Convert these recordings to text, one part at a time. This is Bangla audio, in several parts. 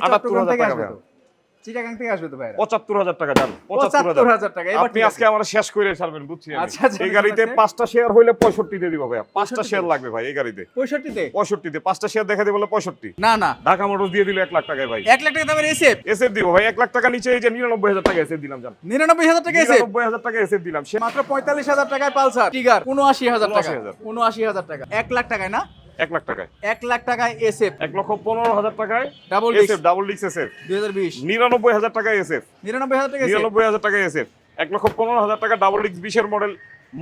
চট্টগ্রাম থেকে 78,000 আসবে টাকা তো, চিটাগাং থেকে আসবে তো ভাই। ৭৫,000 টাকা জান, ৭৫,০০০ টাকা। এবার আপনি ঠিক আছে। আজকে আমার শেষ করে ছাড়বেন, বুঝছি আমি। আচ্ছা, আচ্ছা, এই ঠিক গাড়িতে আছে। 5টা শেয়ার হইলে 65 দিয়ে দিব ভাইয়া। 5টা 65 শেয়ার লাগবে ভাই এই গাড়িতে। 65 তে? 65 তে 5টা শেয়ার দেখা দিয়ে বলে 65। না না, ঢাকা মোটরস দিয়ে দিল 1 লাখ টাকায় ভাই। 1 লাখ টাকা দামের এসএফ, এসএফ দিব ভাই 1 লাখ টাকা নিচে, এই যে 99,000 টাকা এসএফ দিলাম জান। 99,000 টাকা এসএফ, 99,000 টাকা এসএফ দিলাম। সে মাত্র 45,000 টাকায় পালসার টিগার, 79,000 টাকা। 79,000 79,000 টাকা, 1 লাখ টাকায় না, 1 লাখ টাকায়, 1 লাখ টাকায় এসএফ 1,15,000 টাকায় double SF, disc double disc SF. 2020, 99,000 টাকায় এসএফ, 99,000 টাকা এসএফ। 99,000 টাকায় এসএফ। 1,15,000 টাকা ডাবল ডিস্ক 20 এর মডেল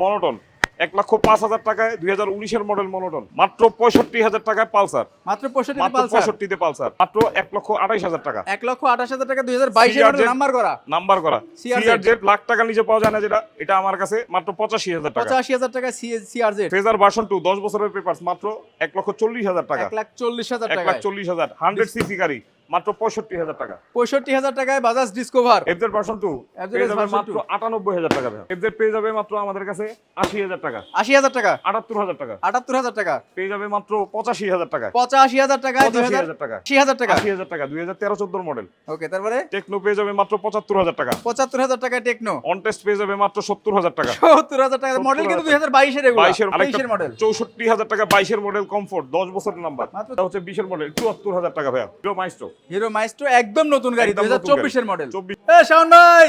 মনোটন। 1,05,000 টাকায় 2019 এর মডেল মনোটন। মাত্র 65,000 টাকায় পালসার, মাত্র 65 তে মাত্র পালসার, 65 তে পালসার, মাত্র 1,28,000 টাকা 1,28,000 টাকা 2022 এর মডেল, নাম্বার করা নাম্বার করা। CRZ সিআরজেড লাখ টাকা নিচে পাওয়া যায় না, যেটা এটা আমার কাছে মাত্র 85,000 টাকা। 85,000 টাকা সিআরজেড, ফেজার ভার্সন 2 10 বছরের পেপারস মাত্র 1,40,000 টাকা, 1,40,000 টাকা, 1,40,000 100 সিসি গাড়ি মাত্র 65,000 টাকা। 65,000 টাকায় Bajaj discover, FZ version 2 FZ পেয়ে যাবে version মাত্র 98,000 টাকা। এফজেড পেয়ে যাবে মাত্র আমাদের কাছে 80,000 টাকা, 80,000 টাকা, 78,000 টাকা 78,000 টাকা, পেয়ে যাবে মাত্র 85,000 টাকা, 85,000 টাকায় 85,000 টাকা, 80,000 টাকা। 80,000 টাকা 2013-14 মডেল। ওকে, তারপরে টেকনো পেয়ে যাবে মাত্র 75,000 টাকা। 75,000 টাকায় টেকনো, অন টেস্ট পেয়ে যাবে মাত্র 70,000 টাকা। 70,000 টাকা মডেল, কিন্তু 2022 এর এগুলো, 22 এর 23 এর মডেল। 64,000 টাকা 22 এর মডেল কমফোর্ট 10 বছরের নাম্বার। মাত্র- এটা হচ্ছে 20 এর মডেল 74,000 টাকা ভাইয়া। হিরো মাইস্ট্রো হিরো মাইস্ট্রো একদম নতুন গাড়ি, একদম নতুন 2024 এর গাড়ি। মডেল। 24 শাওন ভাই,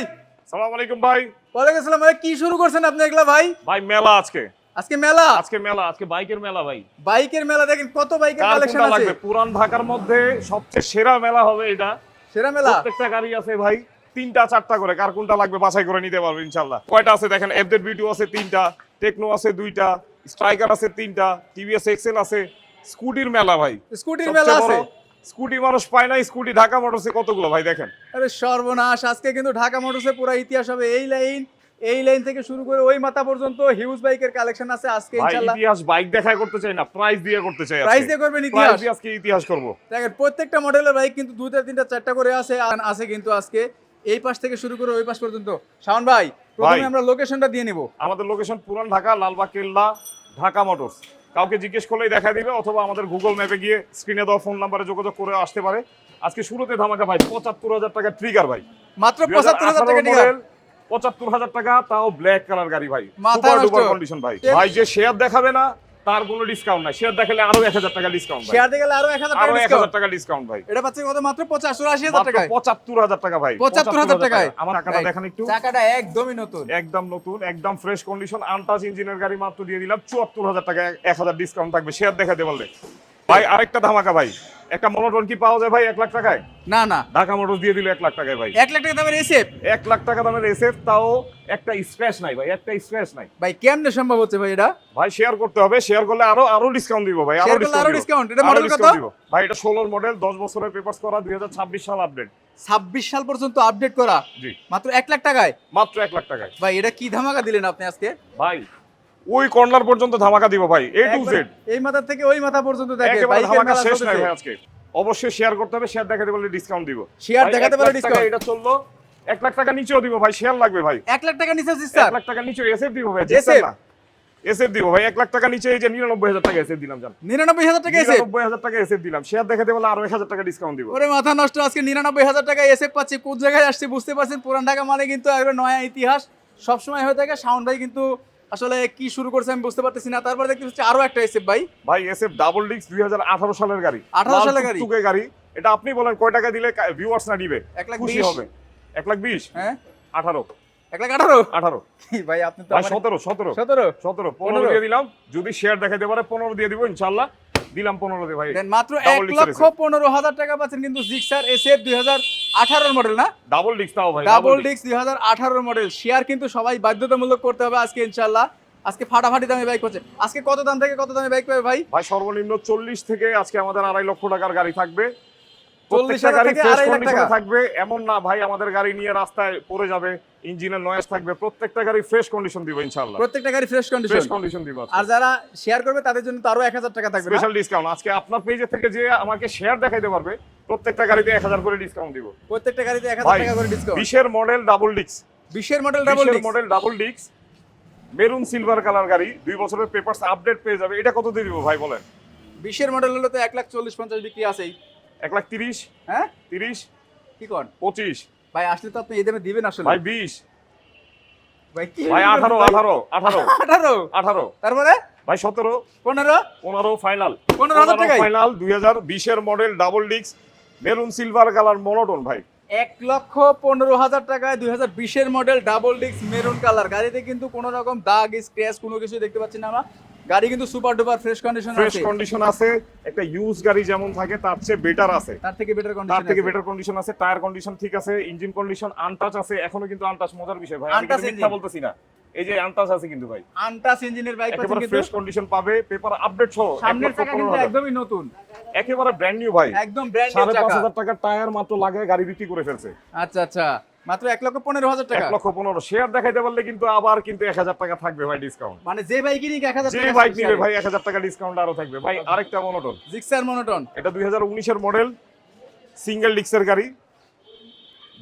সালাম আলাইকুম ভাই। ওয়ালাইকুম আসসালাম ভাই, কি শুরু করছেন আপনি এগুলা ভাই? ভাই মেলা আজকে, আজকে মেলা, আজকে মেলা, আজকে বাইকের মেলা ভাই। বাইকের মেলা, দেখেন কত বাইকের কার কালেকশন কোনটা আছে। লাগবে? পুরান ঢাকার মধ্যে সবচেয়ে সেরা মেলা হবে এটা। সেরা মেলা, প্রত্যেকটা গাড়ি আছে ভাই 3টা 4টা করে, কার কোনটা লাগবে বাছাই করে নিতে পারবে ইনশাআল্লাহ। কয়টা আছে দেখেন, এফজেড বিটু আছে 3টা, টেকনো আছে 2টা, স্ট্রাইকার আছে 3টা, টিভিএস এক্সেল আছে। স্কুটির মেলা ভাই, স্কুটির সবচেয়ে মেলা আছে। বড়। স্কুটি মানুষ পায় না, স্কুটি ঢাকা মোটরসে কতগুলো ভাই দেখেন। আরে সর্বনাশ, আজকে কিন্তু ঢাকা মোটরসে পুরো ইতিহাস হবে। এই লাইন থেকে শুরু করে ওই মাথা পর্যন্ত হিউজ বাইকের কালেকশন আছে আজকে ভাই ইনশাআল্লাহ। ইতিহাস বাইক দেখায় করতে চাই না, প্রাইস দিয়ে করতে চাই। প্রাইস দিয়ে করবেন প্রাইস ইতিহাস। দিয়ে আজকে ইতিহাস করব। দেখেন প্রত্যেকটা মডেলের বাইক কিন্তু 2টা 3টা 4টা করে আছে, আর আছে কিন্তু আজকে এই পাশ থেকে শুরু করে ওই পাশ পর্যন্ত। শাওন ভাই, প্রথমে আমরা লোকেশনটা দিয়ে নিব। আমাদের লোকেশন পুরান ঢাকা, লালবাগ কেল্লা, ঢাকা মোটরস। কাউকে জিজ্ঞেস করলেই দেখা দিবে, অথবা আমাদের গুগল ম্যাপে গিয়ে স্ক্রিনে দেওয়া ফোন নাম্বারে যোগাযোগ করে আসতে পারে। আজকে শুরুতে ধামাকা ভাই 75,000 টাকা ট্রিগার ভাই, মাত্র 75,000 টাকা টিকা। 75,000 টাকা, তাও ব্ল্যাক কালার গাড়ি ভাই, মাথা সুপার নষ্ট। ডুপার কন্ডিশন ভাই। ভাই যে শেয়ার দেখাবে না তার কোনো ডিসকাউন্ট নাই, শেয়ার দেখালে আরো 1,000 টাকা ডিসকাউন্ট ভাই, শেয়ার দিয়ে গেলে আরো 1,000 টাকা আরো ডিসকাউন্ট। 1,000 টাকা ডিসকাউন্ট ভাই। এটা পাচ্ছে কত? মাত্র 85,000 টাকায়। 75,000 টাকা ভাই, 75,000 টাকায়। আমার টাকাটা দেখেন একটু, চাকাটা একদমই নতুন, একদম নতুন, একদম ফ্রেশ কন্ডিশন, আনটাচ ইঞ্জিনের গাড়ি মাত্র দিয়ে দিলাম 74,000 টাকা, 1,000 ডিসকাউন্ট থাকবে শেয়ার দেখাতে বললে। ভাই আরেকটা ধামাকা ভাই, একটা মনোটন কি পাওয়া যায় ভাই 1 লাখ টাকায়? না না, ঢাকা মোটরস দিয়ে দিল 1 লাখ টাকায় ভাই। 1 লাখ টাকা দামের এসএফ 1 লাখ টাকা দামের এসএফ, তাও একটা স্ক্র্যাচ নাই ভাই, একটা স্ক্র্যাচ নাই ভাই, কেমনে সম্ভব হচ্ছে ভাই এটা? ভাই। শেয়ার করতে হবে, শেয়ার করলে আরো ডিসকাউন্ট দিব ভাই, Share করলে আরো discount। এটা model কত? ভাই এটা 16 মডেল, 10 বছরের পেপারস করা, 2026 সাল আপডেট। 26 সাল পর্যন্ত আপডেট করা, জি মাত্র 1 লাখ টাকায়। মাত্র 1 লাখ টাকায় ভাই এটা কি ধামাকা দিলেন আপনি আজকে? ভাই। ওই কর্নার পর্যন্ত ধামাকা দিব ভাই, A to Z এই মাথা থেকে ওই মাথা পর্যন্ত দেখে একেবারে বাইকের ধামাকা মেলা শেষ নাই চলতেছে। ভাই আজকে। অবশ্যই শেয়ার করতে হবে, শেয়ার দেখাতে বললে ডিসকাউন্ট দিব। Share ভাই, দেখাতে 1 বললে লাখ টাকা discount। এটা চললো, 1 লাখ টাকা নিচেও দিব ভাই, শেয়ার লাগবে ভাই। 1 লাখ টাকা নিচে 1 স্যার, লাখ টাকা নিচে এসএফ দিব ভাই, SF এসএফ দিব ভাই। 1 লাখ টাকা নিচে এই যে 99,000 টাকা এসএফ দিলাম জান, 99,000 টাকা এসএফ। 99,000 টাকা এসএফ দিলাম, শেয়ার দেখাতে বলে আরো 1,000 টাকা ডিসকাউন্ট দিব। ওরে মাথা নষ্ট, আজকে 99,000 টাকা এসএফ পাচ্ছি। কোন জায়গায় আসছে বুঝতে পারছেন? পুরান ঢাকা মানে কিন্তু একবার নয়া ইতিহাস সবসময় হয়ে থাকে। শাওন ভাই কিন্তু আসলে কি শুরু করছে আমি বুঝতে পারতেছি না। তারপর দেখতে পাচ্ছি আরো একটা এসএফ ভাই, ভাই এসএফ ডাবল ডিস্ক 2018 সালের গাড়ি, 18 সালের গাড়ি। টুকে গাড়ি। এটা আপনি বলেন কয় টাকা দিলে ভিউয়ার্স না দিবে, 1,20,000 খুশি হবে? 1,20,000, হ্যাঁ 18, 1,18,000। 18 ভাই আপনি তো ভাই, আমার 17, 17 15 দিয়ে দিলাম। যদি শেয়ার দেখাতে পারে 15 দিয়ে দিব ইনশাআল্লাহ। দিলাম 15 দিয়ে ভাই। দেন মাত্র Double disc 1,15,000 টাকা পাচ্ছেন কিন্তু জিক্সার এসএফ 2018 মডেল না, ডাবল ডিস্ক তাও ভাই, ডাবল ডিস্ক 2018 মডেল। শেয়ার কিন্তু সবাই বাধ্যতামূলক করতে হবে আজকে ইনশাআল্লাহ। আজকে ফাটাফাটি দামে বাইক হচ্ছে। আজকে কত দাম থেকে কত দামে বাইক পাবে ভাই? ভাই সর্বনিম্ন 40 থেকে আজকে আমাদের 2.5 লক্ষ টাকার গাড়ি থাকবে। 40,000 গাড়ি থেকে ফ্রেশ 2.5 লাখ কন্ডিশনে টাকা থাকবে, এমন না ভাই আমাদের গাড়ি নিয়ে রাস্তায় পড়ে যাবে, ইঞ্জিনের নয়েজ থাকবে। প্রত্যেকটা গাড়ি ফ্রেশ কন্ডিশন দিব ইনশাআল্লাহ, প্রত্যেকটা গাড়ি ফ্রেশ কন্ডিশন। ফ্রেশ কন্ডিশন দিব। আর যারা শেয়ার করবে তাদের জন্য তো আরো 1,000 টাকা থাকবে না? স্পেশাল ডিসকাউন্ট আজকে আপনার পেজে থেকে যে আমাকে শেয়ার দেখাইতে পারবে প্রত্যেকটা গাড়িতে 1,000 করে ডিসকাউন্ট দিব প্রত্যেকটা গাড়িতে 1,000 ভাই। টাকা করে ডিসকাউন্ট। 20 এর মডেল ডাবল ডিস্ক, 20 এর model double disc, model double disc, maroon silver colour গাড়ি, 2 বছরের পেপারস আপডেট পেয়ে যাবে। এটা কত দিয়ে দিব ভাই বলেন? 20 এর মডেল হলো তো 1,40,50 বিক্রি আছেই। 1,30,000 হ্যাঁ 30 কি কোন 25 ভাই আসলে তো আপনি এই দামে দিবেন আসলে ভাই 20 ভাই কি ভাই 18 18 18 18 18 তারপরে ভাই 17 15 15 ফাইনাল 15,000 টাকায় ফাইনাল 2020 এর model double disc maroon silver colour monotone ভাই 1,15,000 টাকায় 2020 এর model double disc maroon colour গাড়িতে কিন্তু কোনো রকম দাগ স্ক্র্যাচ কোনো কিছু দেখতে পাচ্ছি না আমরা গাড়ি কিন্তু super duper fresh condition fresh আছে কন্ডিশন আছে একটা ইউজ গাড়ি যেমন থাকে তার চেয়ে বেটার আছে তার থেকে বেটার তার কন্ডিশন থেকে বেটার কন্ডিশন আছে টায়ার কন্ডিশন ঠিক আছে ইঞ্জিন কন্ডিশন আনটাচ আছে এখনো কিন্তু আনটাচ মজার বিষয় ভাই আমি Untouch কিন্তু মিথ্যা engine। বলতেছি না এই যে আনটাচ আছে কিন্তু ভাই আনটাচ ইঞ্জিনের বাইক পাচ্ছেন একেবারে কিন্তু ফ্রেশ কন্ডিশন পাবে পেপার আপডেট সহ সামনের চাকা কিন্তু একদমই নতুন একেবারে ব্র্যান্ড নিউ ভাই একদম ব্র্যান্ড নিউ চাকা 5,500 টাকার টায়ার মাত্র লাগে গাড়ি বিক্রি করে ফেলছে আচ্ছা আচ্ছা মাত্র 1,15,000 টাকা 1,15,000 শেয়ার দেখাইতে পারলে কিন্তু আবার কিন্তু 1,000 টাকা থাকবে ভাই ডিসকাউন্ট মানে যে বাইকই নিক 1,000 যে টাকা বাইক নিবে ভাই 1,000 টাকা ডিসকাউন্ট আরো থাকবে ভাই আরেকটা মনোটন জিক্সার মনোটন এটা 2019 এর মডেল সিঙ্গেল ডিস্কের গাড়ি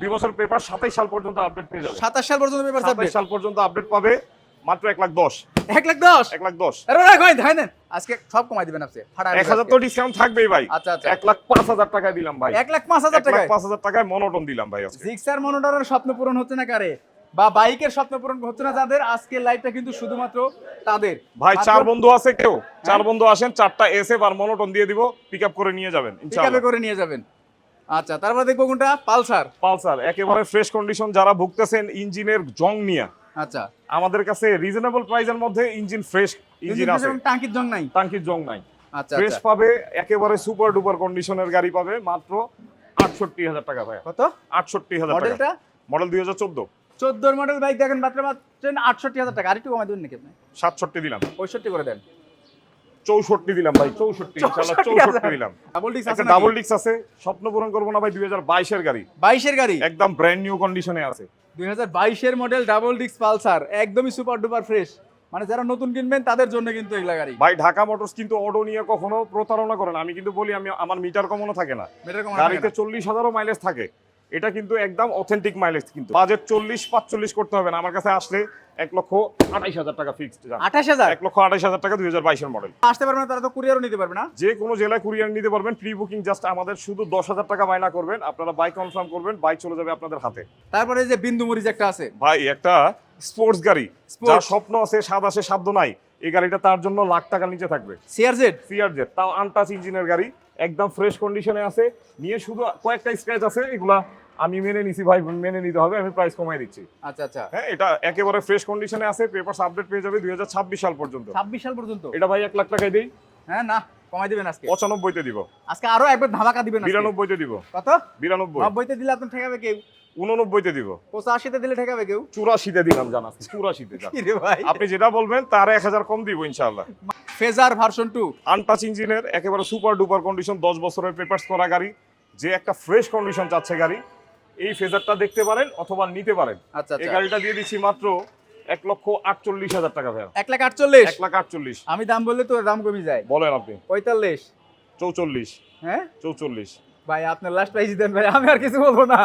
2 বছর পেপার 27 সাল পর্যন্ত আপডেট পেয়ে যাবে 27 সাল পর্যন্ত পেপার থাকবে 27 সাল পর্যন্ত আপডেট পাবে মাত্র 1,10,000 1,10,000 1,10,000 আরে ভাই কই ধাই নেন আজকে সব কমাই দিবেন আপনি ফাটা 1,000 তো ডিসকাউন্ট থাকবেই ভাই আচ্ছা আচ্ছা 1,05,000 টাকায় দিলাম ভাই 1,05,000 টাকায় 1,05,000 টাকায় মনোটন দিলাম ভাই আজকে জিক্সার মনোটনের স্বপ্ন পূরণ হচ্ছে না কারে বা বাইকের স্বপ্ন পূরণ হচ্ছে না যাদের আজকে লাইভটা কিন্তু শুধুমাত্র তাদের ভাই মাত্র 4 বন্ধু আছে কেউ 4 বন্ধু আসেন 4টা এসএফ আর মনোটন দিয়ে দিব পিকআপ করে নিয়ে যাবেন পিকআপে ইনশাআল্লাহ করে নিয়ে যাবেন আচ্ছা তারপর দেখবো কোনটা পালসার পালসার একেবারে ফ্রেশ কন্ডিশন যারা ভুগতেছেন ইঞ্জিনের জং নিয়ে আচ্ছা আমাদের কাছে রিজনেবল প্রাইসের মধ্যে ইঞ্জিন ফ্রেশ ইঞ্জিন আছে টাঙ্কির জং নাই টাঙ্কির জং নাই আচ্ছা ফ্রেশ আচ্ছা পাবে একেবারে সুপার ডুপার কন্ডিশনের গাড়ি পাবে মাত্র 68,000 টাকা ভাই কত 68,000 টাকা মডেলটা মডেল 2014 14 মডেল বাইক দেখেন মাত্র পাচ্ছেন 68,000 টাকা আরেকটু কমাই দিবেন নাকি আপনি 67 দিলাম 65 করে দেন 64 দিলাম ভাই 64 ইনশাআল্লাহ 64 দিলাম ডাবল ডিস্ক একটা আছে ডাবল ডিস্ক আছে স্বপ্ন পূরণ করব না ভাই 2022 এর গাড়ি 22 এর গাড়ি একদম ব্র্যান্ড নিউ কন্ডিশনে আছে 2022 এর মডেল ডাবল ডিস্ক পালসার একদমই সুপার ডুপার ফ্রেশ মানে যারা নতুন কিনবেন তাদের জন্য কিন্তু এগুলা গাড়ি ভাই ঢাকা মোটরস কিন্তু অটো নিয়ে কখনো প্রতারণা করে না আমি কিন্তু বলি আমি আমার মিটার কমানো থাকে না মেটার কম গাড়িতে 40,000 মাইলেজ থাকে এটা কিন্তু একদম অথেন্টিক মাইলেজ কিন্তু বাজেট 40-45 করতে হবে না আমার কাছে আসলে 1,28,000 টাকা ফিক্সড 28,000 1,28,000 টাকা 2022 এর মডেল আসতে পারবে না তারা তো কুরিয়ারও নিতে পারবে না যে কোনো জেলায় কুরিয়ার নিতে পারবেন প্রি বুকিং জাস্ট আমাদের শুধু 10,000 টাকা বায়না করবেন আপনারা বাইক কনফার্ম করবেন বাইক চলে যাবে আপনাদের হাতে তারপরে এই যে বিন্দু মরিচ একটা আছে ভাই একটা স্পোর্টস গাড়ি Sports। যার স্বপ্ন আছে স্বাদ আছে সাধ্য নাই এই গাড়িটা তার জন্য লাখ টাকা নিচে থাকবে সিআরজেড সিআরজেড তাও আনটাচ ইঞ্জিনের গাড়ি একদম ফ্রেশ কন্ডিশনে আছে নিয়ে শুধু কয়েকটা স্ক্র্যাচ আছে এগুলা আমি মেনে নিছি ভাই মেনে নিতে হবে আমি প্রাইস কমাই দিচ্ছি আচ্ছা আচ্ছা হ্যাঁ এটা একেবারে ফ্রেশ কন্ডিশনে আছে পেপারস আপডেট পেয়ে যাবে 2026 সাল পর্যন্ত 26 সাল পর্যন্ত এটা ভাই 1 লাখ টাকায় দেই হ্যাঁ না কমাই দিবেন আজকে 95 তে দিব আজকে আরো একবার ধামাকা দিবেন আজকে 92 তে দিব কত 92 90 তে দিলে আপনি ঠেকাবে কেউ 89 তে দিব 85 তে দিলে ঠেকাবে কেউ 84 তে দিলাম জানা 84 তে জান কি রে ভাই আপনি যেটা বলবেন তার 1000 কম দিব ইনশাআল্লাহ ফেজার ভার্সন 2 আনটাচ ইঞ্জিনের একেবারে সুপার ডুপার কন্ডিশন 10 বছরের পেপারস করা গাড়ি যে একটা ফ্রেশ কন্ডিশন চাচ্ছে গাড়ি এই ফেজারটা দেখতে পারেন অথবা নিতে পারেন আচ্ছা এই আচ্ছা গাড়িটা দিয়ে দিচ্ছি মাত্র 1,48,000 টাকা ভাই 1,48,000 1,48,000 আমি দাম বললে তোর দাম কমে যায় বলেন আপনি 45 44 হ্যাঁ 44 ভাই আপনার লাস্ট প্রাইস দেন ভাই আমি আর কিছু বলবো না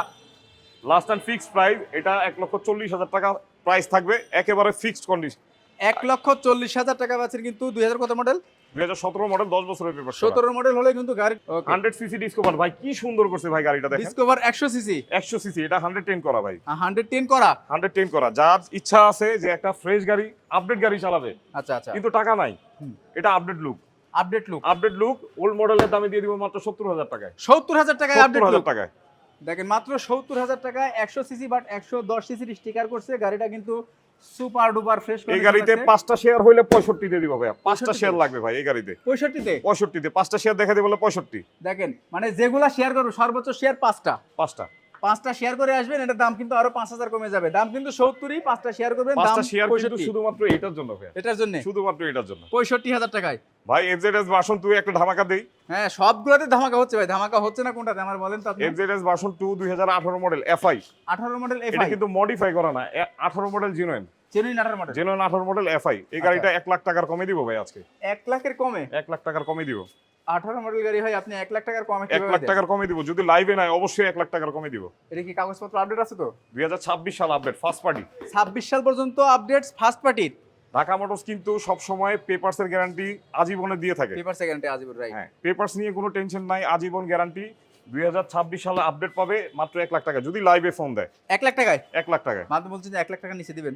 লাস্ট এন্ড ফিক্সড প্রাইস এটা 1,40,000 টাকা প্রাইস থাকবে একেবারে ফিক্সড কন্ডিশন 1,40,000 টাকা পাচ্ছেন কিন্তু 2000 কত মডেল 2017 মডেল 10 বছরের পেপার 17 মডেল হলে কিন্তু গাড়ি 100 সিসি ডিসকভার ভাই কি সুন্দর করছে ভাই গাড়িটা দেখেন ডিসকভার 100 সিসি 100 সিসি এটা 110 করা ভাই 110 করা 110 করা যার ইচ্ছা আছে যে একটা ফ্রেশ গাড়ি আপডেট গাড়ি চালাবে আচ্ছা আচ্ছা কিন্তু টাকা নাই এটা update look update look old মডেলের দামে দিয়ে দিব মাত্র 70,000 টাকায় 70,000 টাকায় আপডেট লুক 70,000 টাকায় দেখেন মাত্র 70,000 টাকায় 100 সিসি বাট 110 সিসির স্টিকার করছে গাড়িটা কিন্তু সুপার ডুপার ফ্রেশ এই গাড়িতে 5টা শেয়ার হইলে 65 দিয়ে দিব ভাই 5টা শেয়ার লাগবে ভাই এই গাড়িতে 65 তে 65 তে 5টা শেয়ার দেখা দিই বলে 65 দেখেন মানে যেগুলা শেয়ার করবে সর্বোচ্চ শেয়ার 5টা 5টা শেয়ার করে আসবেন এটার দাম কিন্তু আরো 5,000 কমে যাবে দাম কিন্তু 70ই 5টা শেয়ার করবেন দাম 5টা শেয়ার কিন্তু 65 শুধুমাত্র এটার জন্য ভাই এটার জন্য শুধুমাত্র এটার জন্য 65,000 টাকায় ভাই এফজেডএস ভার্সন 2 একটা ধামাকা দেই হ্যাঁ সবগুলোতে ধামাকা হচ্ছে ভাই ধামাকা হচ্ছে না কোনটাতে আমার বলেন তো আপনি FZS version 2 2018 model FI 18 model এটা এফআই কিন্তু মডিফাই করা না 18 model genuine genuine 18 model 18 model FI এই গাড়িটা 1 লাখ টাকার কমে দিব ভাই আজকে 1 লাখের কমে 1 লাখ টাকার কমে দিব 18 মডেল গাড়ি হয় আপনি 1 লাখ টাকার কমে 1 কিভাবে লাখ দেন টাকার কমে দিব যদি লাইভে নাই অবশ্যই 1 লাখ টাকার কমে দিব এটা কি কাগজপত্র আপডেট আছে তো 2026 সাল আপডেট ফার্স্ট পার্টি 26 সাল পর্যন্ত আপডেটস ফার্স্ট পার্টির ঢাকা মোটরস কিন্তু সব সময় পেপারসের গ্যারান্টি আজীবনে দিয়ে থাকে পেপার সেকেন্ডে আজিবুর রাইট হ্যাঁ পেপারস নিয়ে কোনো টেনশন নাই আজীবন গ্যারান্টি 2026 সালে আপডেট পাবে মাত্র 1 লাখ টাকা যদি লাইভে ফোন দেয়। 1 লাখ টাকায় 1 লাখ টাকায়। মাত্র বলছেন যে 1 লাখ টাকা নিচে দিবেন।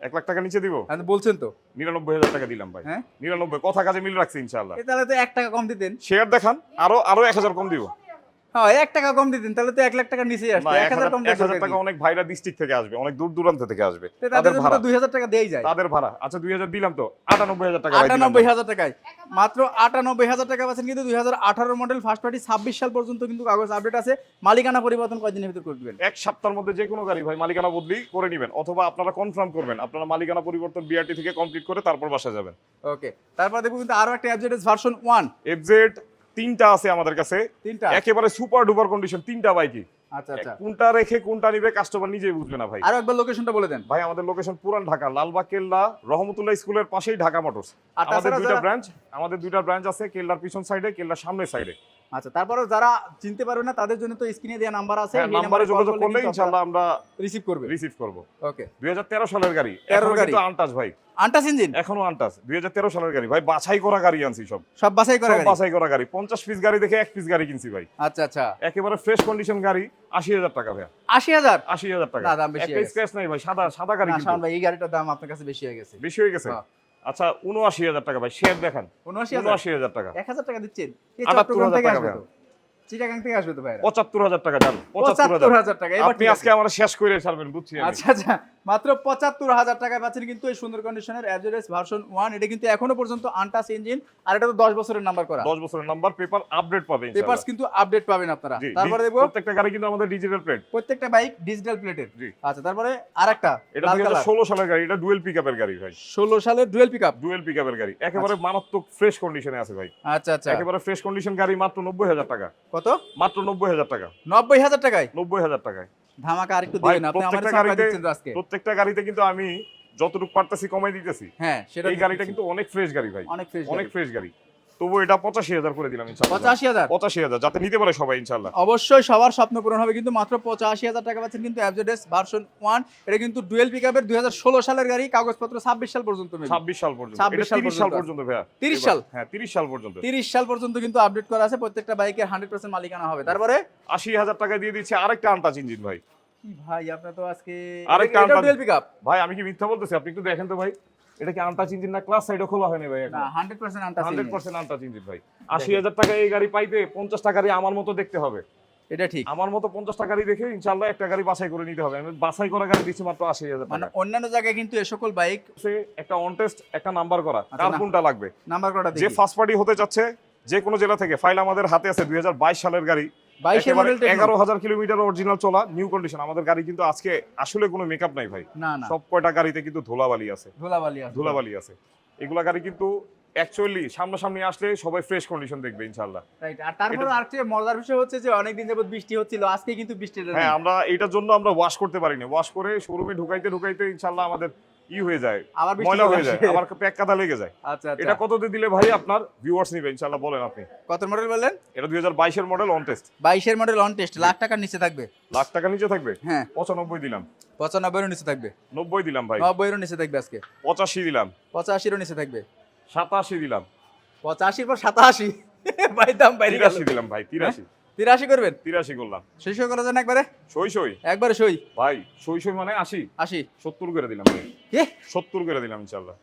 1 লাখ টাকা নিচে দিব। আপনি বলছেন তো 99,000 টাকা দিলাম ভাই। হ্যাঁ 99 কথা কাজে মিল রাখছি ইনশাআল্লাহ। তাহলে তো 1 টাকা কম দিতেন। শেয়ার দেখান, আরো 1000 কম দিব। হ্যাঁ 1 টাকা কম দিতেন তাহলে তো 1 লাখ টাকা নিচেই আসতো। 1000 কম দিতেন। 1000 টাকা অনেক ভাইরা ডিস্ট্রিক্ট থেকে আসবে, অনেক দূর দূরান্ত থেকে আসবে। তাদের জন্য তো 2000 টাকা দেই যায়। তাদের ভাড়া আচ্ছা 2000 দিলাম তো 98,000 টাকা। 98,000 টাকায় মাত্র 98,000 টাকা পাচ্ছেন কিন্তু 2018 মডেল ফার্স্ট পার্টি 26 সাল পর্যন্ত কিন্তু কাগজ আপডেট আছে। মালিকানা পরিবর্তন কয়দিনের ভিতর করে দিবেন? এক সপ্তাহের মধ্যে যে কোনো গাড়ি ভাই মালিকানা বদলি করে নেবেন, অথবা আপনারা কনফার্ম করবেন আপনারা মালিকানা পরিবর্তন বিআরটি থেকে কমপ্লিট করে তারপর বাসায় যাবেন। ওকে তারপর দেখো কিন্তু আরো একটা এফজেডএস ভার্সন 1 এফজেড 3টা আছে আমাদের কাছে, 3টা একেবারে সুপার ডুপার কন্ডিশন 3টা বাইকই। আচ্ছা আচ্ছা কোনটা রেখে কোনটা নিবে কাস্টমার নিজেই বুঝবে না ভাই। আরো একবার লোকেশনটা বলে দেন ভাই আমাদের লোকেশন পুরান ঢাকা, লালবাগ কেল্লা, রহমতুল্লাহ স্কুলের পাশেই ঢাকা মোটরস। আমাদের দুইটা ব্রাঞ্চ আছে, কেল্লার পিছন সাইডে, কেল্লার সামনের সাইডে। আচ্ছা তারপরে যারা চিনতে পারবে না তাদের জন্য তো স্ক্রিনে দেওয়া নাম্বার আছে, এই নম্বরে যোগাযোগ করলে ইনশাআল্লাহ আমরা রিসিভ করব। ওকে 2013 সালের গাড়ি, 13 গাড়ি কিন্তু আনটাচ ভাই, আনটাচ ইঞ্জিন এখনো আনটাচ। 2013 সালের গাড়ি ভাই, বাছাই করা গাড়ি আনছি, সব বাছাই করা গাড়ি, বাছাই করা গাড়ি। 50 পিস গাড়ি দেখে 1 পিস গাড়ি কিনছি ভাই। আচ্ছা আচ্ছা একেবারে ফ্রেশ কন্ডিশন গাড়ি, 80,000 টাকা ভাই। 80,000 টাকা। না দাম বেশি একটা স্ক্র্যাচ নাই ভাই, সাদা গাড়ি না কিন্তু। শাওন ভাই এই গাড়িটার দাম আপনার কাছে বেশি হয়ে গেছে। বেশি হয়ে গেছে। আচ্ছা 79,000 টাকা ভাই, শেয়ার দেখান। 79,000 টাকা। 1000 টাকা দিচ্ছেন, এই 78,000 চট্টগ্রাম থেকে টাকা আসবে তো, চিটাগাং থেকে আসবে তো ভাই। 75,000 টাকা জান। 75,000 টাকা। এবার আপনি আজকে আমরা শেষ করে ছাড়বেন বুঝছি আমি। আচ্ছা আচ্ছা মাত্র 75,000 টাকায় পাচ্ছেন কিন্তু এই সুন্দর কন্ডিশনের এফজেডএস ভার্সন 1। এটা কিন্তু এখনো পর্যন্ত আনটাচ ইঞ্জিন, আর এটা তো 10 বছরের নাম্বার করা। 10 বছরের নাম্বার, পেপার আপডেট পাবেন ইনশাআল্লাহ। পেপারস কিন্তু আপডেট পাবেন আপনারা। তারপরে দেখব প্রত্যেকটা গাড়ি কিন্তু আমাদের ডিজিটাল প্লেট, প্রত্যেকটা বাইক ডিজিটাল প্লেটের। জি। আচ্ছা তারপরে আরেকটা এটা 2016 সালের গাড়ি, এটা ডুয়েল পিকআপের গাড়ি ভাই। 16 সালের ডুয়েল পিকআপ, ডুয়েল পিকআপের গাড়ি, একেবারে মারাত্মক ফ্রেশ কন্ডিশনে আছে ভাই। আচ্ছা আচ্ছা একেবারে ফ্রেশ কন্ডিশন গাড়ি, মাত্র 90,000 টাকা। কত? মাত্র 90,000 টাকা। 90,000 টাকায় 90,000 টাকায় ধামাকা আরেকটু দিবেন আপনি আমাদের সাথে দিচ্ছেন তো আজকে। প্রত্যেকটা গাড়িতে কিন্তু আমি যতটুকু পারতেছি কমাই দিতেছি। হ্যাঁ সেটা এই গাড়িটা কিন্তু অনেক ফ্রেশ গাড়ি ভাই, অনেক ফ্রেশ গাড়ি। তবু এটা 85,000 করে দিলাম ইনশাআল্লাহ। 85,000 যাতে নিতে পারে সবাই ইনশাআল্লাহ। অবশ্যই সবার স্বপ্ন পূরণ হবে কিন্তু মাত্র 85,000 টাকা পাচ্ছেন কিন্তু এফজেডএস ভার্সন 1। এটা কিন্তু ডুয়েল পিকআপের 2016 সালের গাড়ি, কাগজপত্র 26 সাল পর্যন্ত। 26 সাল পর্যন্ত, 26 এটা 30 সাল পর্যন্ত ভাইয়া। 30 সাল? হ্যাঁ 30 সাল পর্যন্ত। 30 সাল পর্যন্ত কিন্তু আপডেট করা আছে। প্রত্যেকটা বাইকের 100% মালিকানা হবে। তারপরে 80,000 টাকা দিয়ে দিচ্ছে আরেকটা আনটাচ ইঞ্জিন ভাই। কি ভাই আপনারা তো আজকে আরেকটা ডুয়েল পিকআপ ভাই, আমি কি মিথ্যা বলতেছি? আপনি একটু দেখেন তো ভাই, এটা কি আনটাচ ইঞ্জিন না ক্লাস সাইডে খোলা হয়নি ভাই? না 100% আনটাচ ইঞ্জিন। 100% আনটাচ ইঞ্জিন ভাই। 80,000 টাকা এই গাড়ি পাইতে 50 টাকারই আমার মতো দেখতে হবে। এটা ঠিক, আমার মতো 50 টাকারই দেখে ইনশাআল্লাহ একটা গাড়ি বাছাই করে নিতে হবে। আমি বাছাই করা গাড়ি দিচ্ছি মাত্র 80,000 মানে টাকা। অন্যান্য জায়গায় কিন্তু এই সকল বাইক একটা অন টেস্ট, একটা নাম্বার করা, আচ্ছা, কার কোনটা লাগবে নাম্বার করাটা যে দেখি। ফার্স্ট পার্টি হতে যাচ্ছে যে কোনো জেলা থেকে, ফাইল আমাদের হাতে আছে। 2022 সালের গাড়ি, 22 এর মডেল 11,000 কিলোমিটার অরিজিনাল চলা, নিউ কন্ডিশন। আমাদের গাড়ি কিন্তু আজকে আসলে কোনো মেকআপ নাই ভাই। না না সব কয়টা গাড়িতে কিন্তু ধুলাবালি আছে, ধুলাবালি আছে। এগুলা গাড়ি কিন্তু অ্যাকচুয়ালি সামনাসামনি আসলে সবাই ফ্রেশ কন্ডিশন দেখবে ইনশাআল্লাহ। রাইট। আর তারপরে আরেকটা মজার বিষয় হচ্ছে যে অনেকদিন যাবত বৃষ্টি হচ্ছিল, আজকে কিন্তু বৃষ্টিটা নেই। হ্যাঁ আমরা এটার জন্য আমরা ওয়াশ করতে পারিনি। ওয়াশ করে শোরুমে ঢুকাইতে ইনশাআল্লাহ আমাদের হয়ে যায়, আবার ময়লা হয়ে যায়, আবার প্যাক কাদা লেগে যায়। আচ্ছা আচ্ছা এটা কত দিয়ে দিলে ভাই আপনার ভিউয়ার্স নিবে ইনশাআল্লাহ বলেন আপনি? কত মডেল বললেন? এটা 2022 এর মডেল অন টেস্ট। 22 এর মডেল অন টেস্ট, লাখ টাকার নিচে থাকবে। লাখ টাকা নিচে থাকবে? হ্যাঁ 95 দিলাম। 95 এর নিচে থাকবে। 90 দিলাম ভাই। 90 এর নিচে থাকবে আজকে। 85 দিলাম। 85 এর নিচে থাকবে। 87 দিলাম। 85 পর 87 ভাই দাম বাইরে গেল। 83 দিলাম ভাই। 83 করবেন? 83 করলাম। সই করা যান একবারে? সই একবারে সই ভাই, সই মানে 80 70 করে দিলাম ভাই। কি 70 করে দিলাম ইনশাআল্লাহ।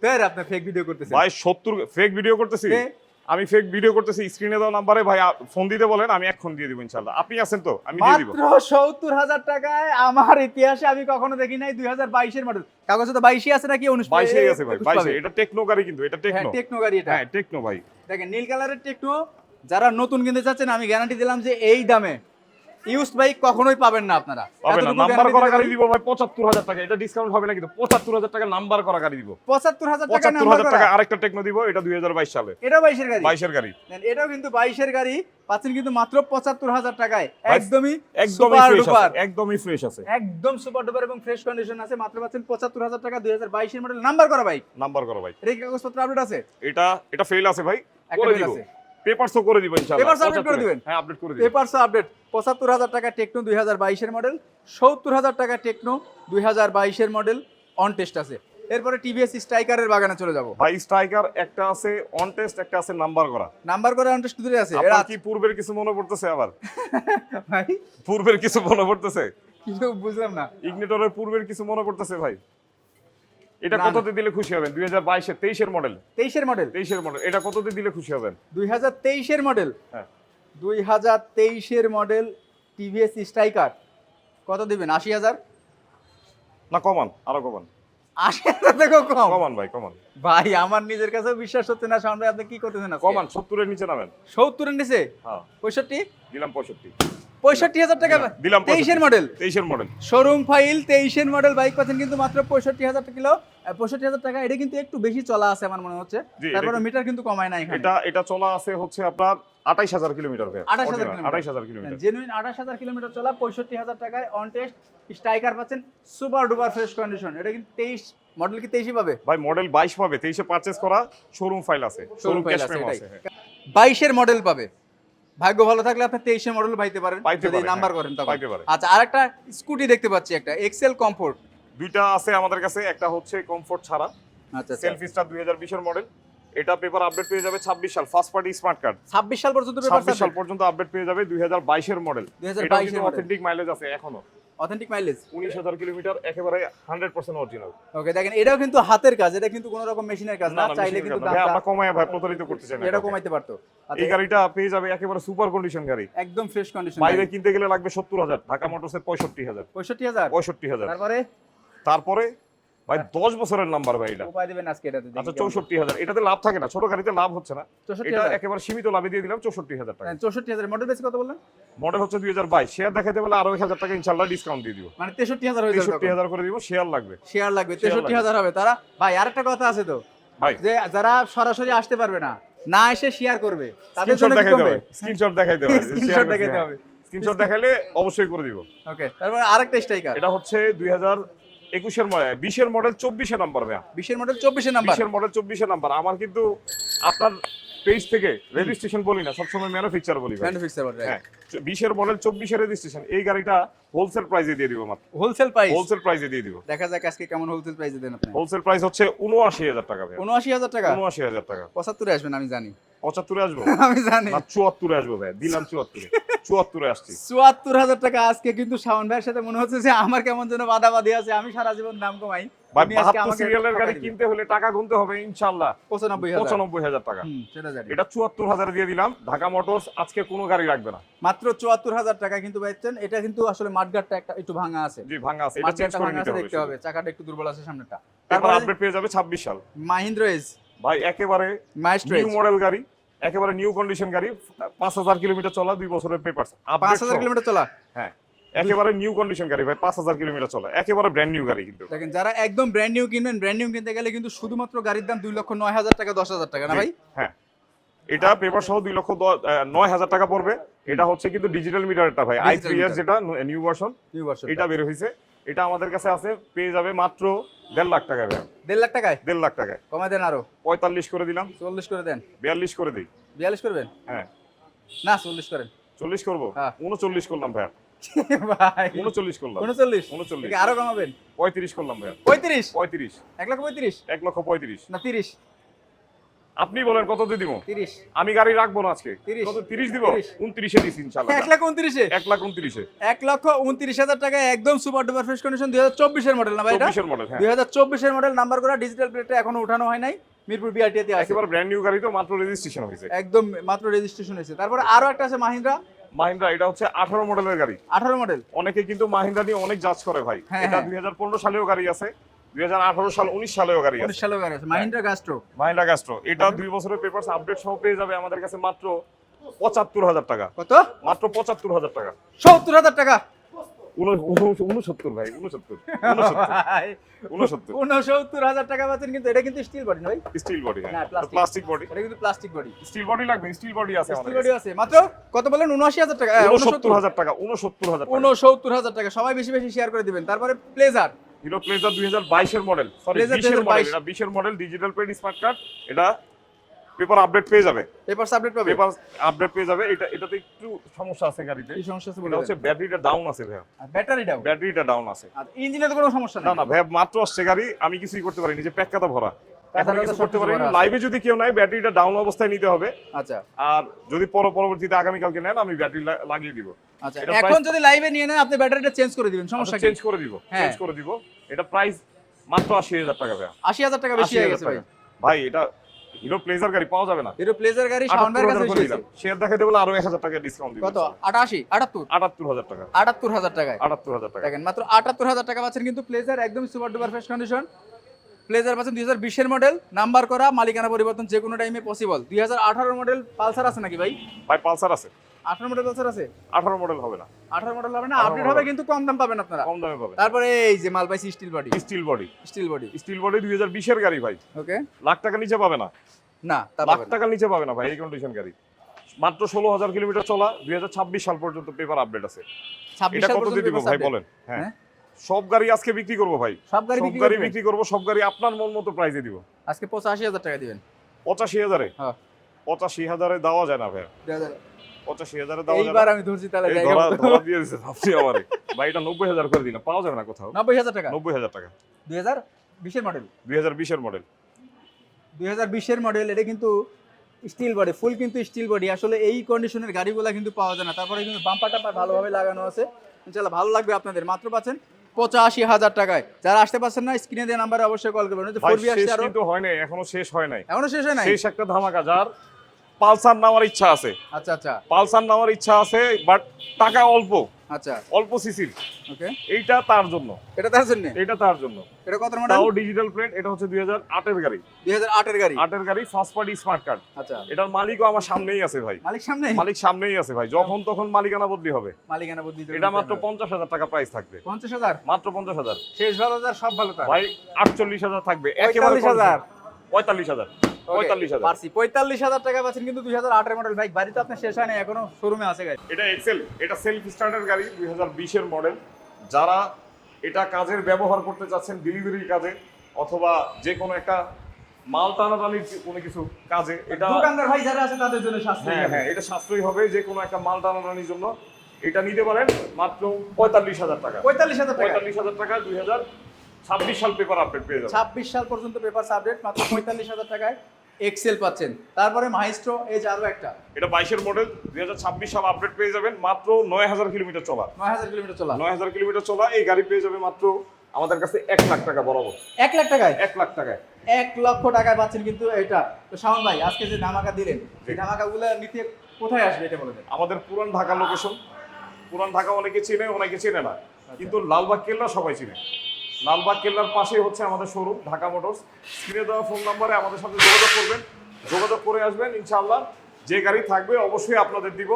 ফের আপনি ফেক ভিডিও করতেছেন ভাই? 70 ফেক ভিডিও করতেছি? আমি ফেক ভিডিও করতেছি? স্ক্রিনে দাও নাম্বারে ভাই ফোন দিতে বলেন, আমি এখন দিয়ে দিব ইনশাআল্লাহ। আপনি আছেন তো? আমি দিয়ে দিব। মাত্র 70,000 টাকায় আমার ইতিহাসে আমি কখনো দেখি নাই। 2022 এর মডেল, কাগজে তো 22 আছে নাকি 19? 22 আছে ভাই, 22। এটা টেকনো গাড়ি কিন্তু, এটা হ্যাঁ টেকনো। টেকনো গাড়ি এটা। হ্যাঁ টেকনো ভাই। দেখেন নীল কালারের টেকনো, যারা নতুন কিনতে চাচ্ছেন আমি গ্যারান্টি দিলাম যে এই দামে ইউজড বাইক কখনোই পাবেন না আপনারা। পাবেন না। নাম্বার করা গাড়ি দিব ভাই 75,000 টাকা। এটা ডিসকাউন্ট হবে না কিন্তু 75,000 টাকা নাম্বার করা গাড়ি দিব। 75,000 টাকা নাম্বার 75,000 করা। টাকা আরেকটা টেকনো দিব, এটা 2022 সালে। এটাও 22 এর গাড়ি। 22 এর গাড়ি। এটাও কিন্তু 22 এর গাড়ি পাচ্ছেন কিন্তু মাত্র 75,000 টাকায়। একদমই ফ্রেশ আছে। একদম সুপার ডুপার এবং ফ্রেশ কন্ডিশন আছে। মাত্র পাচ্ছেন 75,000 টাকা 2022 এর মডেল, নাম্বার করা বাইক। নাম্বার করা ভাই। এর কাগজপত্র আপডেট আছে? এটা ফেল আছে ভাই, একটা করে ফেল দিব। আছে। পেপারসও করে দিব ইনশাআল্লাহ। পেপারস আপডেট করে দিবেন? হ্যাঁ আপডেট করে দিব। Papers update. 75,000 টাকা টেকনো 2022 এর মডেল, 70,000 টাকা টেকনো 2022 এর মডেল অন টেস্ট আছে। এরপরে টিভিএস স্ট্রাইকারের বাগানে চলে যাব। ভাই স্ট্রাইকার একটা আছে অন টেস্ট, একটা আছে নাম্বার করা। নাম্বার করে আন্টারেস্ট দূরে আছে। আপনার কি পূর্বের কিছু মনে পড়তেছে আবার? ভাই পূর্বের কিছু মনে পড়তেছে? কিছু বুঝলাম না। ইগনিটরের পূর্বের কিছু মনে পড়তেছে ভাই? এটা না, কততে দিলে খুশি হবেন? 2022 এর 23 এর মডেল। 23 এর মডেল। 23 এর মডেল, এটা কততে দিলে খুশি হবেন? 2023 এর মডেল। হ্যাঁ 2023 এর মডেল টিভিএস স্ট্রাইকার কত দিবেন? 80,000? না কমান, আরো কমান। 80,000 থেকেও কম? কমান ভাই, কমান। ভাই আমার নিজের কাছেও বিশ্বাস হচ্ছে না শাওন ভাই, আপনি কি করতেছেন আজকে? কমান 70 এর নিচে নামেন। 70 এর নিচে? হ্যাঁ 65? দিলাম 65। 65,000 টাকা। দিলাম 23 এর মডেল। 23 এর মডেল। শোরুম ফাইল 23 এর মডেল বাইক পাচ্ছেন কিন্তু মাত্র 65,000 কিলো, 65,000 টাকা। এটা কিন্তু একটু বেশি চলা আছে আমার মনে হচ্ছে। জি, তারপরে মিটার কিন্তু কমায় না এখানে। এটা চলা আছে হচ্ছে আপনার 28,000 কিলোমিটার ভাই। 28,000 কিলোমিটার। জেনুইন 28,000 কিলোমিটার চলা, 65,000 টাকায় অন টেস্ট স্ট্রাইকার পাচ্ছেন সুপার ডুপার ফ্রেশ কন্ডিশন। এটা কিন্তু 23 মডেল, কি 23ই পাবে? ভাই মডেল 22 পাবে, 23 এ পারচেজ করা, শোরুম ফাইল আছে, শোরুম ফাইল ক্যাশ আছে, মেমো এটাই। আছে। 22 এর মডেল পাবে। ভাগ্য ভালো থাকলে আপনি 23 এর মডেল পাইতে পারেন পাইতে যদি পারে, নাম্বার হ্যাঁ, করেন তখন। পাইতে পারে। আচ্ছা, আরেকটা স্কুটি দেখতে পাচ্ছি, একটা এক্সেল কমফোর্ট। দুইটা আছে আমাদের কাছে, একটা হচ্ছে কমফোর্ট ছাড়া, আচ্ছা সেলফি স্টার 2020 এর মডেল। এটা পেপার আপডেট পেয়ে যাবে 26 সাল, ফার্স্ট পার্টি স্মার্ট কার্ড। 26 সাল পর্যন্ত পেপার 26 সাল পর্যন্ত আপডেট পেয়ে যাবে, 2022 এর মডেল। 2022 এর মডেল। অথেন্টিক মাইলেজ আছে এখনো, অথেন্টিক মাইলেজ 19,000 কিলোমিটার, একেবারে 100% অরিজিনাল। ওকে, দেখেন এটাও কিন্তু হাতের কাজ, এটা কিন্তু কোনো রকম মেশিনের কাজ না। চাইলে কিন্তু ভাই আমরা কমায় ভাই প্রতারিত করতে চাই না, এটা কমাইতে পারতো। আচ্ছা, এই গাড়িটা পেয়ে যাবে একেবারে সুপার কন্ডিশন গাড়ি, একদম ফ্রেশ কন্ডিশন। বাইরে কিনতে গেলে লাগবে 70,000, ঢাকা মোটরসের 65,000। 65,000? 65,000। তারপরে ভাই 10 বছরের নাম্বার ভাই এটা। উপায় দিবেন আজকে এটাতে? আচ্ছা 64,000, এটাতে লাভ থাকে না, ছোট গাড়িতে লাভ হচ্ছে না। 64,000? এটা একেবারে সীমিত লাভে দিয়ে দিলাম 64,000 টাকা। 64,000 মডেল বেশি কত বললেন? মডেল হচ্ছে 2022, শেয়ার দেখাইতে বলে আরো 1,000 টাকা ইনশাআল্লাহ ডিসকাউন্ট দিয়ে দিব। মানে 63,000 হয়ে যাবে। 63,000 করে দিব, শেয়ার লাগবে। শেয়ার লাগবে, 63,000 হবে। তারা ভাই আরেকটা কথা আছে তো ভাই যে যারা সরাসরি আসতে পারবে না, না এসে শেয়ার করবে, তাদের স্ক্রিনশট জন্য কি দেখাইতে কমবে? হবে, স্ক্রিনশট দেখাইতে হবে, স্ক্রিনশট দেখাইতে হবে। স্ক্রিনশট দেখাইলে অবশ্যই করে দিব। ওকে, তারপর আরেকটা স্ট্রাইকার। এটা হচ্ছে 2021 এর মডেল, 20 এর মডেল 24 এর নাম্বার ভাই। 20 এর মডেল 24 এর নাম্বার। 20 এর মডেল 24 এর নাম্বার। আমার কিন্তু আপনার পেজ থেকে রেজিস্ট্রেশন বলি না, সবসময় ম্যানুফ্যাকচার বলি ভাই। ম্যানুফ্যাকচার বলে। হ্যাঁ 20 এর মডেল 24 এর রেজিস্ট্রেশন। এই গাড়িটা হোলসেল প্রাইসে দিয়ে দিব মাত্র। Wholesale price? হোলসেল প্রাইসে দিয়ে দিব। দেখা যাক আজকে কেমন হোলসেল প্রাইসে দেন আপনি। হোলসেল প্রাইস হচ্ছে 79,000 টাকা ভাই। 79,000 টাকা? 79,000 টাকা। 75 এ আসবেন আমি জানি। 75 এ আসবো? আমি জানি। না 74 এ আসবো ভাই, দিলাম 74 এ। 74 এ আসছি। 74,000 টাকা আজকে কিন্তু শাওন ভাইয়ের সাথে মনে হচ্ছে যে আমার কেমন যেন বাদাবাদি আছে। আমি সারা জীবন দাম কমাই, ভাই উনি আজকে 72 আমাকে সিরিয়ালের গাড়ি ঠকাই দিবে। কিনতে হলে টাকা গুনতে হবে ইনশাআল্লাহ 95,000। 95,000 টাকা। সেটা জানি। এটা 74,000 দিয়ে দিলাম। ঢাকা মোটরস আজকে কোনো গাড়ি রাখবে না, মাত্র 74,000 টাকা কিন্তু পাচ্ছেন। এটা কিন্তু আসলে মাঠগাটটা একটু ভাঙা আছে। জি ভাঙা আছে, এটা চেঞ্জ মাঠগাটটা করে ভাঙা নিতে আছে, হবে। দেখতে হবে। চাকাটা একটু দুর্বল আছে সামনেটা। এবার তারপরে আপডেট পেয়ে যাবে 26 সাল মাহিন্দ্রা এজ ভাই, একেবারে মাইস্ট্রো নিউ মডেল গাড়ি, একেবারে নিউ কন্ডিশন গাড়ি, 5,000 কিলোমিটার চলা, 2 বছরের পেপারস। 5,000 কিলোমিটার চলা? হ্যাঁ একেবারে নিউ কন্ডিশন গাড়ি ভাই, 5,000 কিলোমিটার চলা, একেবারে ব্র্যান্ড নিউ গাড়ি কিন্তু। দেখেন যারা একদম ব্র্যান্ড নিউ কিনবেন, ব্র্যান্ড নিউ কিনতে গেলে কিন্তু শুধুমাত্র গাড়ির দাম 2,09,000 টাকা, 10,000 টাকা না ভাই? হ্যাঁ এটা পেপার সহ 2,09,000 টাকা পড়বে। এটা হচ্ছে কিন্তু ডিজিটাল মিটারটা ভাই, Digital i3s meter। যেটা নিউ ভার্সন, নিউ ভার্সন এটা বের হইছে। এটা আমাদের কাছে আছে, পেয়ে যাবে মাত্র 1.5 লাখ টাকা ভাই। 1.5 লাখ টাকায়? 1.5 লাখ টাকায় কমায় দেন আরো। 45 করে দিলাম, 40 করে দেন। 42 করে দিই। 42 করবেন? হ্যাঁ না 40 করেন। 40 করবো? হ্যাঁ। 39 করলাম ভাই। ভাই 39 করলাম। 39? 39 আরো কমাবেন? 35 করলাম ভাই। 35? 35 1,35,000? 1,35,000 না 30? আপনি বলেন কত দিয়ে দিব? 30? আমি গাড়ি রাখবো না আজকে। 30? কত 30 দিব? 30? 29 এ দিছি ইনশাআল্লাহ। 1,29,000? 1,29,000 1,29,000 টাকায় একদম সুপার ডুপার ফ্রেশ কন্ডিশন 2024 এর মডেল না ভাই এটা? 24 এর মডেল। হ্যাঁ 2024 এর মডেল, নাম্বার করা, ডিজিটাল প্লেটটা এখনো উঠানো হয় নাই, মিরপুর বিআরটি তে আছে। একেবারে ব্র্যান্ড নিউ গাড়ি তো, মাত্র রেজিস্ট্রেশন হয়েছে। একদম মাত্র রেজিস্ট্রেশন হয়েছে। তারপরে আরো একটা আছে মাহিন্দ্রা। মাহিন্দ্রা, এটা হচ্ছে 18 মডেলের গাড়ি। 18 মডেল? অনেকে কিন্তু মাহিন্দ্রা নিয়ে অনেক জাজ করে ভাই। হ্যাঁ, এটা হ্যাঁ। 2015 সালেও গাড়ি আছে, 2018 সাল 19 সালেও গাড়ি 19 আছে। সালের গাড়ি আছে মাহিন্দ্রা গাস্ট্রো। মাহিন্দ্রা গাস্ট্রো, এটা 2 বছরের পেপারস আপডেট সহ পেয়ে যাবে আমাদের কাছে মাত্র 75,000 টাকা। কত? মাত্র 75,000 টাকা। 70,000 টাকা? 69 ভাই, 69 ভাই 69 69,000 টাকা পাচ্ছেন, কিন্তু এটা কিন্তু স্টিল বডি না ভাই? Steel body. না, হ্যাঁ plastic। Plastic body. এটা কিন্তু প্লাস্টিক বডি। স্টিল বডি লাগবে, স্টিল বডি আছে স্টিল আমাদের বডি কাছে। আছে। মাত্র কত বলেন? 79,000 টাকা? 69,000 টাকা। 69,000 টাকা। 69,000 টাকা। সবাই বেশি বেশি শেয়ার করে দিবেন। তারপরে প্লেজার। হিরো প্লেজার 2022 এর মডেল, সরি Pleasure 20 এর মডেল। 2022 এটা 20 এর model, digital plate smart card. এটা পেপার আপডেট পেয়ে যাবে, পেপারস আপডেট পাবে। পেপার আপডেট পেয়ে যাবে। এটাতে একটু সমস্যা আছে গাড়িতে, কি সমস্যা আছে বলে এটা হচ্ছে ব্যাটারিটা ডাউন আছে ভাইয়া, ব্যাটারি ডাউন। ব্যাটারিটা ডাউন আছে। আর ইঞ্জিনে তো কোনো সমস্যা না নেই। না ভাইয়া, মাত্র আসছে গাড়ি, আমি কিছুই করতে পারিনি, যে প্যাককাতা ভরা, এখন কাঁথাটা কিছু তো করতে সবকিছু পারিনি। ভরা আছে। লাইভে যদি কেউ নাই, ব্যাটারিটা ডাউন অবস্থায় নিতে হবে। আচ্ছা আর যদি পরবর্তীতে আগামীকালকে নেন, আমি ব্যাটারি লাগিয়ে দিব, আচ্ছা, এটা এখন যদি লাইভে নিয়ে নেন আপনি ব্যাটারিটা চেঞ্জ করে দিবেন, সমস্যা কি? চেঞ্জ করে দিব, হ্যাঁ। চেঞ্জ করে দিব। এটা প্রাইস মাত্র 80,000 টাকা ভাইয়া, 80,000 টাকা বেশি হয়ে গেছে ভাই। ভাই এটা হিরো প্লেজার গাড়ি পাওয়া যাবে না, হিরো প্লেজার গাড়ি শাওন ভাইয়ের কাছে বেশি আছে। শেয়ার দেখাতে বলে আরো 1,000 টাকা ডিসকাউন্ট দিব। কত? 88 78 78,000 টাকা, 78,000 টাকায় 78,000 টাকা। দেখেন মাত্র 78,000 টাকা পাচ্ছেন কিন্তু প্লেজার, একদম super duper fresh condition pleasure পাচ্ছেন। 2020 এর মডেল, নাম্বার করা, মালিকানা পরিবর্তন যে কোনো টাইমে পসিবল। 2018 মডেল পালসার আছে নাকি ভাই? ভাই পালসার আছে, 18 মডেল পালসার আছে? 18 মডেল হবে না, 18 মডেল হবে না, 18 আপডেট model হবে কিন্তু কম দাম পাবেন আপনারা। কম দামে পাবেন। তারপরে এই যে মাল পাইছি steel body, steel body, steel body steel body 2020 এর গাড়ি ভাই, ওকে। লাখ টাকা নিচে পাবে না, না তা লাখ পাবেন না। টাকার নিচে পাবে না ভাই এই কন্ডিশন গাড়ি। মাত্র 16,000 কিলোমিটার চলা, 2026 সাল পর্যন্ত পেপার আপডেট আছে। 26 এটা সাল কত পর্যন্ত দিয়ে দিব পেপার ভাই সাবজেক্ট। বলেন? হ্যাঁ, হ্যাঁ? সব গাড়ি আজকে বিক্রি করব ভাই, সব গাড়ি সব বিক্রি গাড়ি করবেন? বিক্রি করব, সব গাড়ি আপনার মন মতো প্রাইসে দিব। আজকে 85,000 টাকা দিবেন। 85,000 এ? হ্যাঁ 85,000 এ দেওয়া যায় না ভাই, 85,000 এ দেওয়া যায় না। এইবার আমি ধরছি তাহলে এই জায়গা ধরা মতো। ধরা দিয়ে দিছে ভাবছি আমারে ভাই, এটা 90,000 করে দিন, পাওয়া যাবে না কোথাও। 90,000 টাকা 90,000 টাকা, 2020 এর মডেল, 2020 এর মডেল। 2020 এর মডেল। এটা কিন্তু স্টিল বডি, ফুল কিন্তু স্টিল বডি। আসলে এই কন্ডিশনের গাড়িগুলো কিন্তু পাওয়া যায় না। তারপরে কিন্তু বাম্পার টাম্পার ভালোভাবে লাগানো আছে, ইনশাআল্লাহ ভালো লাগবে আপনাদের। মাত্র পাচ্ছেন 85,000 টাকায়। যারা আসতে পারছেন না, স্ক্রিনে দেওয়া নাম্বারে অবশ্যই কল করবেন। ভাই 4B আসছে শেষ আরো, কিন্তু হয় নাই, এখনো শেষ হয় নাই, এখনো শেষ হয় নাই। শেষ একটা ধামাকা। যার পালসার নেওয়ার ইচ্ছা আছে, আচ্ছা আচ্ছা পালসার নেওয়ার ইচ্ছা আছে, বাট টাকা অল্প, আচ্ছা অল্প সিসির, ওকে। এইটা তার জন্য, এটা তার জন্য। এটা তার জন্য। এটা কত মডেল? তাও ডিজিটাল প্লেট, এটা হচ্ছে 2008 এর গাড়ি, 2008 এর গাড়ি। 8 এর গাড়ি, ফার্স্ট পার্টি স্মার্ট কার্ড। আচ্ছা, এটার মালিকও আমার সামনেই আছে ভাই, মালিক সামনে? মালিক সামনেই আছে ভাই, যখন তখন মালিকানা বদলি হবে। মালিকানা বদলি দিতে এটা মাত্র 50,000 টাকা প্রাইস থাকবে, 50,000 মাত্র 50,000। শেষ ভালো, যার সব ভালো তার। ভাই 48,000 থাকবে একেবারে। 45,000 45,000 45,000 পারছি। 45,000 টাকা পাচ্ছেন কিন্তু 2008 এর মডেল। ভাই বাড়ি তো আপনার শেষ হয় না, এখনো শোরুমে আছে গাড়ি। এটা এক্সেল, এটা সেলফ স্টার্টার গাড়ি, 2020 এর মডেল। যারা এটা কাজের ব্যবহার করতে চাচ্ছেন, ডেলিভারির কাজে অথবা যে কোনো একটা মাল টানাটানির কোনো কিছু কাজে, এটা দোকানদার ভাই যারা আছে তাদের জন্য সাশ্রয়ী হ্যাঁ হবে। হ্যাঁ, এটা সাশ্রয়ী হবে। যে কোনো একটা মাল টানাটানির জন্য এটা নিতে পারেন মাত্র 45,000 টাকা। 45,000 টাকা। 45,000 টাকা 2026 সাল পেপার আপডেট পেয়ে যাবেন। 26 সাল পর্যন্ত পেপার আপডেট, মাত্র 45,000 টাকায় এক্সেল পাচ্ছেন। তারপরে মাইস্ট্রো এই যে আরো একটা, এটা 22 এর মডেল, 2026 সাল আপডেট পেয়ে যাবেন। মাত্র 9,000 কিলোমিটার চলা, 9,000 কিলোমিটার চলা। 9,000 কিলোমিটার চলা এই গাড়ি পেয়ে যাবে মাত্র আমাদের কাছে 1 লাখ টাকা বরাবর। 1 লাখ টাকায়? 1 লাখ টাকায়, 1 লক্ষ টাকায় পাচ্ছেন কিন্তু এটা। তো শাওন ভাই আজকে যে ধামাকা দিলেন, এই ধামাকাগুলো নিতে কোথায় আসবে এটা বলে দেন। আমাদের পুরান ঢাকা লোকেশন, পুরান ঢাকা অনেকে চেনে, অনেকে চেনে না, কিন্তু লালবাগ কেল্লা সবাই চিনে। লালবাগ কেল্লার পাশেই হচ্ছে আমাদের শোরুম ঢাকা মোটরস। স্ক্রিনে দেওয়া ফোন নাম্বারে আমাদের সাথে যোগাযোগ করবেন, যোগাযোগ করে আসবেন। ইনশাআল্লাহ যে গাড়ি থাকবে অবশ্যই আপনাদের দিব।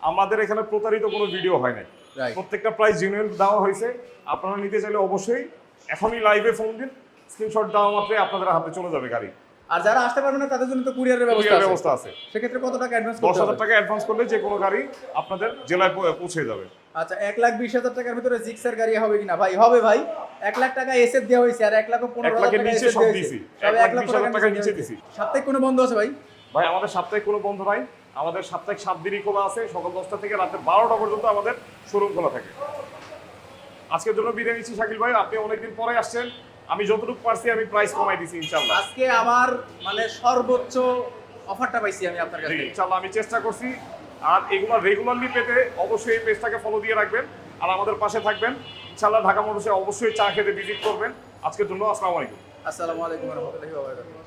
আমাদের এখানে প্রতারিত কোনো ভিডিও হয় নাই, Right. প্রত্যেকটা প্রাইস জেনুইন দেওয়া হয়েছে। আপনারা নিতে চাইলে অবশ্যই এখনই লাইভে ফোন দিন, স্ক্রিনশট দেওয়া মাত্রই আপনাদের হাতে চলে যাবে গাড়ি। আর যারা আসতে পারবে না তাদের জন্য তো কুরিয়ারের কুরিয়ার ব্যবস্থা ব্যবস্থা আছে। আছে, সেক্ষেত্রে কত টাকা অ্যাডভান্স করতে 10,000 হবে? টাকা অ্যাডভান্স করলে যে কোনো গাড়ি আপনাদের জেলায় পৌঁছে যাবে। আচ্ছা, 1,20,000 টাকার ভিতরে জিক্সার গাড়ি হবে কিনা? ভাই হবে ভাই। 1 লাখ টাকা এসএফ দেওয়া হয়েছে আর 1,15,000 1 লাখের টাকা নিচে SF সব দেওয়া দিছি, হয়েছে। তবে 1,20,000 টাকার নিচে দিছি। সাপ্তাহিক কোনো বন্ধ আছে ভাই? ভাই আমাদের সাপ্তাহিক কোনো বন্ধ নাই, আমাদের সাপ্তাহিক 7 দিনই খোলা আছে, সকাল 10টা থেকে রাতে 12টা পর্যন্ত আমাদের শোরুম খোলা থাকে। আজকের জন্য বিদায় নিচ্ছি শাকিল ভাই, আপনি অনেকদিন পরে আসছেন, আমি যতটুকু পারছি আমি প্রাইস কমাই দিছি ইনশাআল্লাহ। আজকে আমার মানে সর্বোচ্চ অফারটা পাইছি আমি আপনার কাছে। ইনশাআল্লাহ আমি চেষ্টা করছি। আর এগুলো রেগুলারলি পেতে অবশ্যই এই পেজটাকে ফলো দিয়ে রাখবেন আর আমাদের পাশে থাকবেন ইনশাআল্লাহ। ঢাকা মোটরসে অবশ্যই চা খেতে ভিজিট করবেন। আজকের জন্য আসসালামু আলাইকুম। আসসালামু আলাইকুম ওয়া রাহমাতুল্লাহি ওয়া বারাকাতুহু।